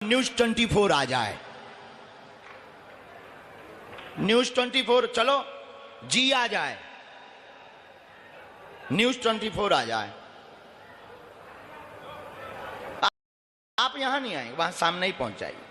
News 24 आ जाए, news 24 चलो जी आ जाए, न्यूज 24 आ जाए। आप यहां नहीं आएंगे, वहां सामने ही पहुंच जाइए।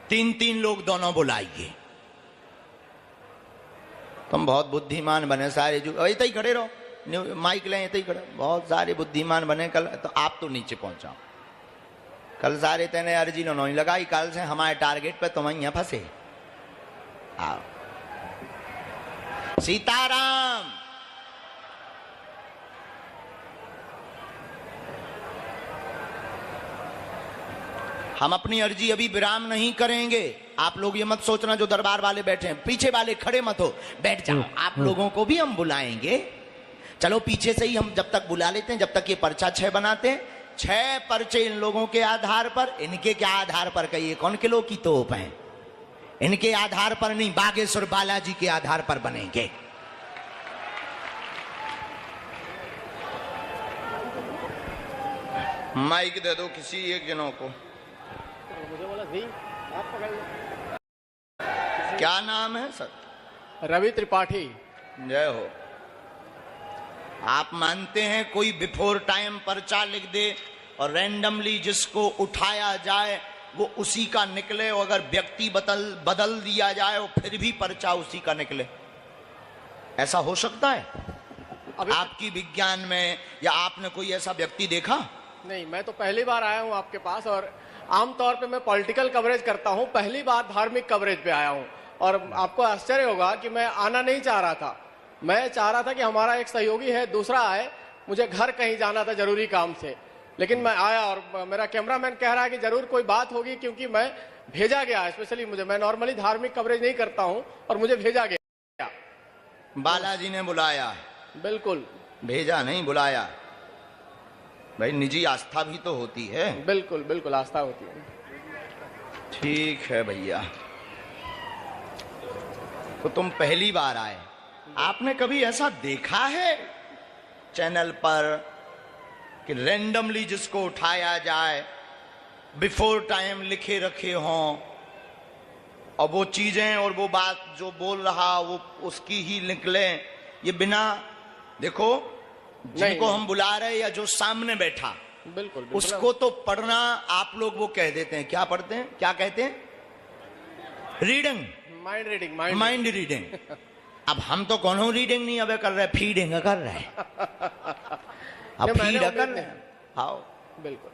3-3 लोग दोनों बुलाइए। तुम बहुत बुद्धिमान बने सारे, जो ऐसे ही खड़े रहो, माइक लें ऐसे ही खड़े, बहुत सारे बुद्धिमान बने। कल तो आप तो नीचे पहुंचाओ, कल सारे तेने अर्जी नहीं लगाई, कल से हमारे टारगेट पे तुम यहां फंसे। आओ सीताराम। हम अपनी अर्जी अभी विराम नहीं करेंगे। आप लोग ये मत सोचना जो दरबार वाले बैठे हैं, पीछे वाले खड़े मत हो, बैठ जाओ। आप लोगों को भी हम बुलाएंगे। चलो पीछे से ही हम जब तक बुला लेते हैं, जब तक ये पर्चा 6 बनाते हैं। 6 पर्चे इन लोगों के आधार पर, इनके क्या आधार पर, कहिए कौन किलो की तोप है, इनके आधार पर नहीं, बागेश्वर बालाजी के आधार पर बनेंगे। माइक दे दो किसी एक जनों को। क्या नाम है सर? रवि त्रिपाठी। जय हो। आप मानते हैं कोई बिफोर टाइम पर्चा लिख दे और रैंडमली जिसको उठाया जाए वो उसी का निकले, और अगर व्यक्ति बदल दिया जाए वो फिर भी पर्चा उसी का निकले? ऐसा हो सकता है आपकी विज्ञान में, या आपने कोई ऐसा व्यक्ति देखा? नहीं, मैं तो पहली बार आया हूं आपके पास, और आमतौर पे मैं पॉलिटिकल कवरेज करता हूं, पहली बार धार्मिक कवरेज पे आया हूं। और आपको आश्चर्य होगा कि मैं आना नहीं चाह रहा था। मैं चाह रहा था कि हमारा एक सहयोगी है, दूसरा आए, मुझे घर कहीं जाना था जरूरी काम से, लेकिन मैं आया और मेरा कैमरामैन कह रहा है कि जरूर कोई बात होगी, क्योंकि मैं भेजा गया स्पेशली मुझे। मैं नॉर्मली धार्मिक कवरेज नहीं करता हूं और मुझे भेजा गया। बालाजी ने बुलाया? बिल्कुल। भेजा नहीं, बुलाया। भाई निजी आस्था भी तो होती है। बिल्कुल बिल्कुल, आस्था होती है। ठीक है भैया, तो तुम पहली बार आए, आपने कभी ऐसा देखा है चैनल पर कि रैंडमली जिसको उठाया जाए, बिफोर टाइम लिखे रखे हों, और वो चीजें और वो बात जो बोल रहा वो उसकी ही निकले? ये बिना देखो जिनको हम बुला रहे या जो सामने बैठा, बिल्कुल उसको तो पढ़ना आप लोग वो कह देते हैं, क्या पढ़ते हैं, क्या कहते हैं? Reading, mind reading, mind reading. अब हम तो कौन रीडिंग नहीं अब कर रहे, फीडिंग कर रहे हैं। अब फीड कर रहे हैं। हाँ बिल्कुल।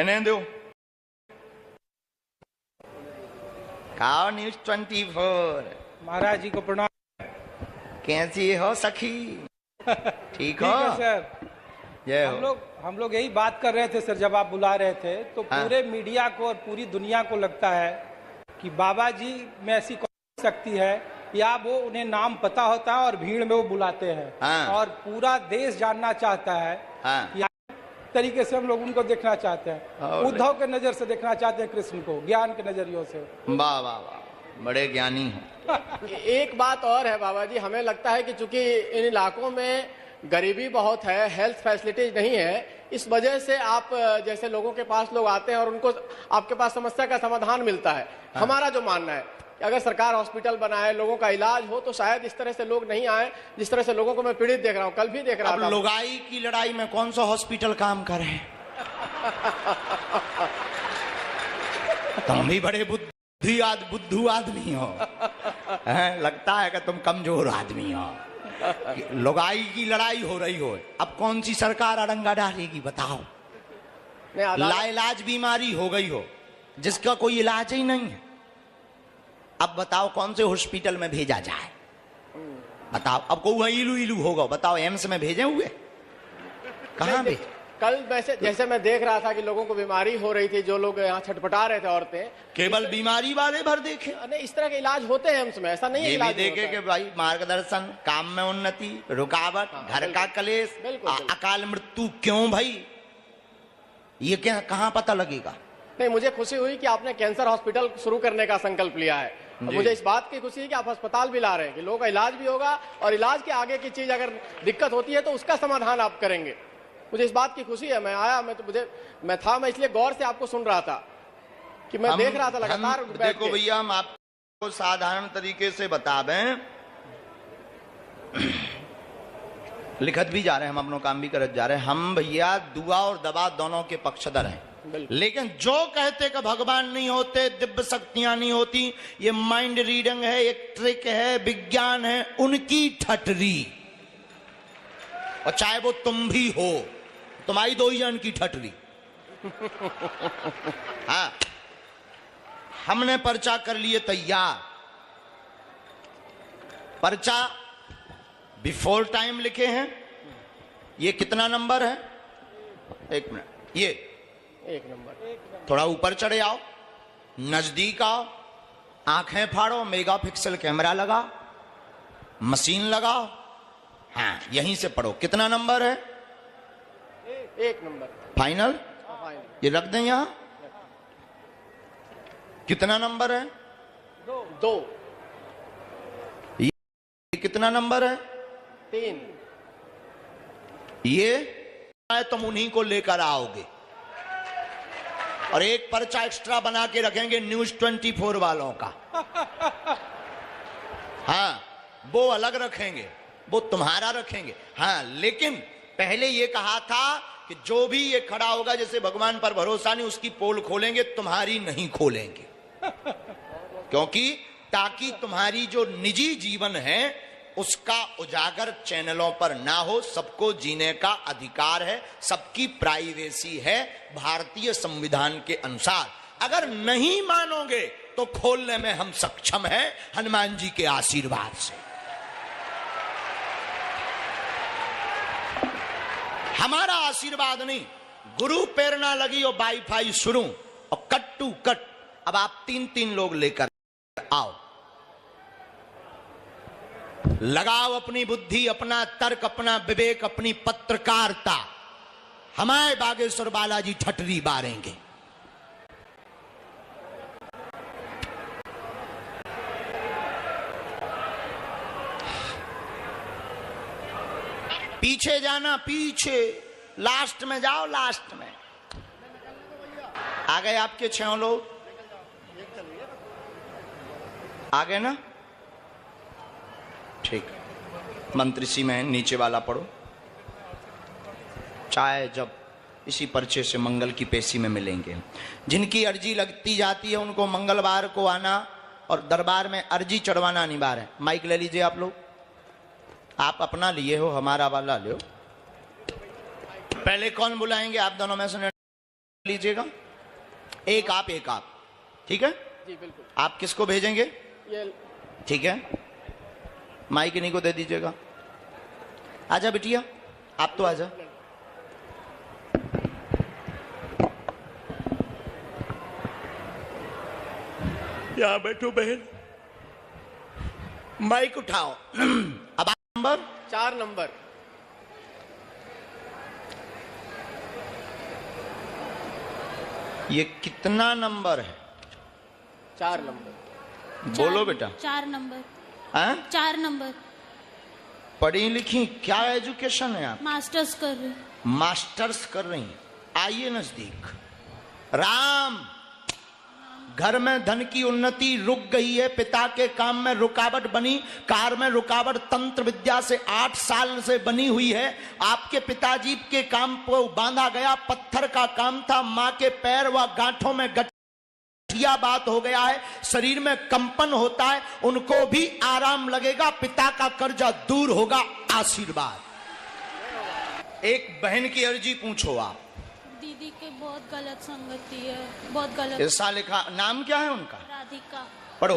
इन्हें दो खाओ न्यूज 24। महाराज जी को प्रणाम। कैसी हो सखी? ठीक हो सर? जय हो। हम लोग यही बात कर रहे थे सर, जब आप बुला रहे थे तो पूरे मीडिया को और पूरी दुनिया को लगता है कि बाबा जी में ऐसी कौन शक्ति है, या वो उन्हें नाम पता होता है और भीड़ में वो बुलाते हैं। और पूरा देश जानना चाहता है कि तरीके से हम लोग उनको देखना चाहते हैं, उद्धव के नजर से देखना चाहते हैं कृष्ण को, ज्ञान के नजरियों से। वाह वाह वाह, बड़े ज्ञानी हैं। एक बात और है बाबा जी, हमें लगता है कि चूंकि इन इलाकों में गरीबी बहुत है, हेल्थ फैसिलिटीज नहीं है, इस वजह से आप जैसे लोगों के पास लोग आते हैं और उनको आपके पास समस्या का समाधान मिलता है। हमारा जो मानना है कि अगर सरकार हॉस्पिटल बनाए, लोगों का इलाज हो, तो शायद इस तरह से लोग नहीं आए जिस तरह से लोगों को मैं पीड़ित देख रहा हूँ, कल भी देख रहा था। लुगाई की लड़ाई में कौन सा हॉस्पिटल काम करे? तुम भी बड़े बुद्धू आदमी हो। लगता है कि तुम कमजोर आदमी हो। लुगाई की लड़ाई हो रही हो, अब कौन सी सरकार अड़ंगा डालेगी बताओ? लाइलाज बीमारी हो गई हो जिसका कोई इलाज ही नहीं है, अब बताओ कौन से हॉस्पिटल में भेजा जाए? बताओ, अब कोई इलू इलू होगा, बताओ एम्स में भेजे हुए? कहाँ भेजे? कल वैसे जैसे मैं देख रहा था कि लोगों को बीमारी हो रही थी, जो लोग यहाँ छटपटा रहे थे, औरतें, केवल बीमारी वाले भर देखे? नहीं, इस तरह के इलाज होते हैं एम्स में, ऐसा नहीं है। ये भी देखे कि भाई मार्गदर्शन, काम में उन्नति, रुकावट, घर का कलेश, अकाल मृत्यु क्यों भाई? ये क्या, कहाँ पता लगेगा? नहीं, मुझे खुशी हुई कि आपने कैंसर हॉस्पिटल शुरू करने का संकल्प लिया है। मुझे इस बात की खुशी है कि आप अस्पताल भी ला रहे हैं कि लोगों का इलाज भी होगा, और इलाज के आगे की चीज अगर दिक्कत होती है तो उसका समाधान आप करेंगे। मुझे इस बात की खुशी है, मैं आया, मैं इसलिए गौर से आपको सुन रहा था कि मैं देख रहा था लगातार बैठ देखो के। भैया, हम आपको साधारण तरीके से बता दें, लिखत भी जा रहे हैं, हम अपना काम भी करत जा रहे हैं। हम भैया दुआ और दवा दोनों के पक्षधर हैं, लेकिन जो कहते कि भगवान नहीं होते, दिव्य शक्तियां नहीं होती, ये माइंड रीडिंग है, एक ट्रिक है, विज्ञान है, उनकी ठटरी। और चाहे वो तुम भी हो, तुम्हारी दो ही जन की ठटरी। हाँ, हमने पर्चा कर लिए तैयार। पर्चा बिफोर टाइम लिखे हैं। ये कितना नंबर है? 1 मिनट, ये 1 नंबर। थोड़ा ऊपर चढ़े आओ, नजदीक आओ, आंखें फाड़ो, मेगा पिक्सल कैमरा लगा, मशीन लगाओ। हाँ, यहीं से पढ़ो। कितना नंबर है? 1 नंबर। फाइनल? ये रख दें यहां। कितना नंबर है? 2। ये कितना नंबर है? 3। ये तुम उन्हीं को लेकर आओगे और एक पर्चा एक्स्ट्रा बना के रखेंगे न्यूज 24 वालों का। हाँ, वो अलग रखेंगे, वो तुम्हारा रखेंगे। हाँ, लेकिन पहले ये कहा था कि जो भी ये खड़ा होगा, जैसे भगवान पर भरोसा नहीं, उसकी पोल खोलेंगे, तुम्हारी नहीं खोलेंगे। क्योंकि ताकि तुम्हारी जो निजी जीवन है उसका उजागर चैनलों पर ना हो। सबको जीने का अधिकार है, सबकी प्राइवेसी है भारतीय संविधान के अनुसार। अगर नहीं मानोगे तो खोलने में हम सक्षम हैं हनुमान जी के आशीर्वाद से। हमारा आशीर्वाद नहीं, गुरु प्रेरणा लगी और वाईफाई शुरू और कट टू कट। अब आप 3-3 लोग लेकर आओ, लगाओ अपनी बुद्धि, अपना तर्क, अपना विवेक, अपनी पत्रकारिता। हमारे बागेश्वर बालाजी ठटरी बारेंगे। पीछे जाना, पीछे, लास्ट में जाओ, लास्ट में। आ गए आपके 6 लोग? आ गए ना? ठीक। मंत्री सी में नीचे वाला पढ़ो। चाहे जब इसी पर्चे से मंगल की पेशी में मिलेंगे। जिनकी अर्जी लगती जाती है उनको मंगलवार को आना और दरबार में अर्जी चढ़वाना अनिवार्य है। माइक ले लीजिए आप लोग। आप अपना लिए हो, हमारा वाला लो। पहले कौन बुलाएंगे? आप दोनों में से लीजिएगा। एक आप, एक आप, ठीक है जी? बिल्कुल। आप किसको भेजेंगे? ये ठीक है, माइक इन्हीं को दे दीजिएगा। आजा बिटिया, आप तो आजा। यहां बैठो बहन, माइक उठाओ। अब नंबर 4 नंबर। ये कितना नंबर है? 4 नंबर। बोलो बेटा। 4 नंबर। हाँ? 4 नंबर। पढ़ी लिखी, क्या एजुकेशन है आप? मास्टर्स कर रही। मास्टर्स कर रही हैं। आइए नजदीक। राम, घर में धन की उन्नति रुक गई है, पिता के काम में रुकावट बनी, कार में रुकावट तंत्र विद्या से 8 साल से बनी हुई है। आपके पिताजी के काम को बांधा गया, पत्थर का काम था, मां के पैर व गांठों में गठिया बात हो गया है, शरीर में कंपन होता है, उनको भी आराम लगेगा, पिता का कर्जा दूर होगा, आशीर्वाद। एक बहन की अर्जी पूछो आप। दीदी के बहुत गलत संगति है, बहुत गलत। ऐसा लिखा, नाम क्या है उनका? राधिका। पढ़ो।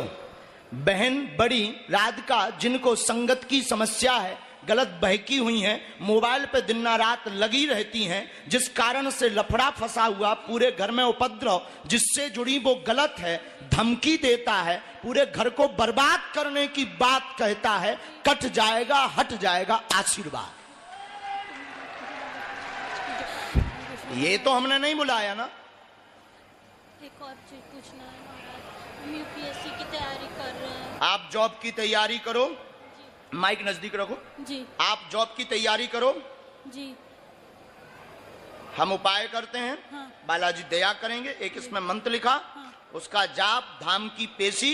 बहन बड़ी राधिका, जिनको संगत की समस्या है, गलत बहकी हुई हैं, मोबाइल पे दिन रात लगी रहती हैं, जिस कारण से लफड़ा फंसा हुआ, पूरे घर में उपद्रव जिससे जुड़ी वो गलत है, धमकी देता है, पूरे घर को बर्बाद करने की बात कहता है, कट जाएगा, हट जाएगा, आशीर्वाद। ये तो हमने नहीं बुलाया ना। एक और चीज पूछना है महाराज, हम यूपीएससी की तैयारी कर रहे हैं। आप जॉब की तैयारी करो। माइक नजदीक रखो। जी। आप जॉब की तैयारी करो। जी। हम उपाय करते हैं, हाँ। बालाजी दया करेंगे। एक इसमें मंत्र लिखा, हाँ। उसका जाप, धाम की पेशी,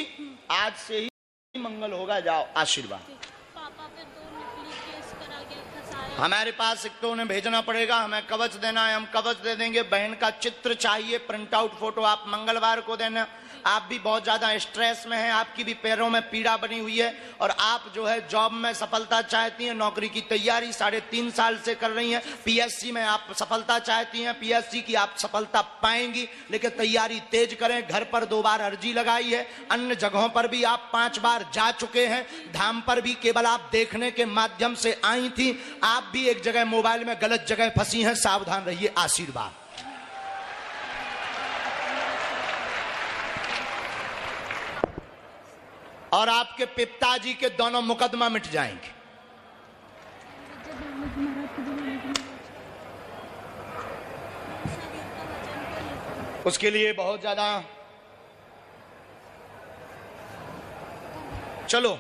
आज से ही मंगल होगा, जाओ आशीर्वाद। पापा पे 2 नकली केस करा के फंसाया। हमारे पास एक तो उन्हें भेजना पड़ेगा, हमें कवच देना है, हम कवच दे देंगे। बहन का चित्र चाहिए, प्रिंट आउट फोटो आप मंगलवार को देना। आप भी बहुत ज्यादा स्ट्रेस में हैं, आपकी भी पैरों में पीड़ा बनी हुई है और आप जो है जॉब में सफलता चाहती हैं, नौकरी की तैयारी 3.5 साल से कर रही हैं, पीएससी में आप सफलता चाहती हैं, पीएससी की आप सफलता पाएंगी, लेकिन तैयारी तेज करें। घर पर 2 बार अर्जी लगाई है, अन्य जगहों पर भी आप 5 बार जा चुके हैं, धाम पर भी केवल आप देखने के माध्यम से आई थी। आप भी एक जगह मोबाइल में गलत जगह फंसी हैं, सावधान रहिए। आशीर्वाद। और आपके पिताजी के दोनों मुकदमा मिट जाएंगे। उसके लिए बहुत ज्यादा चलो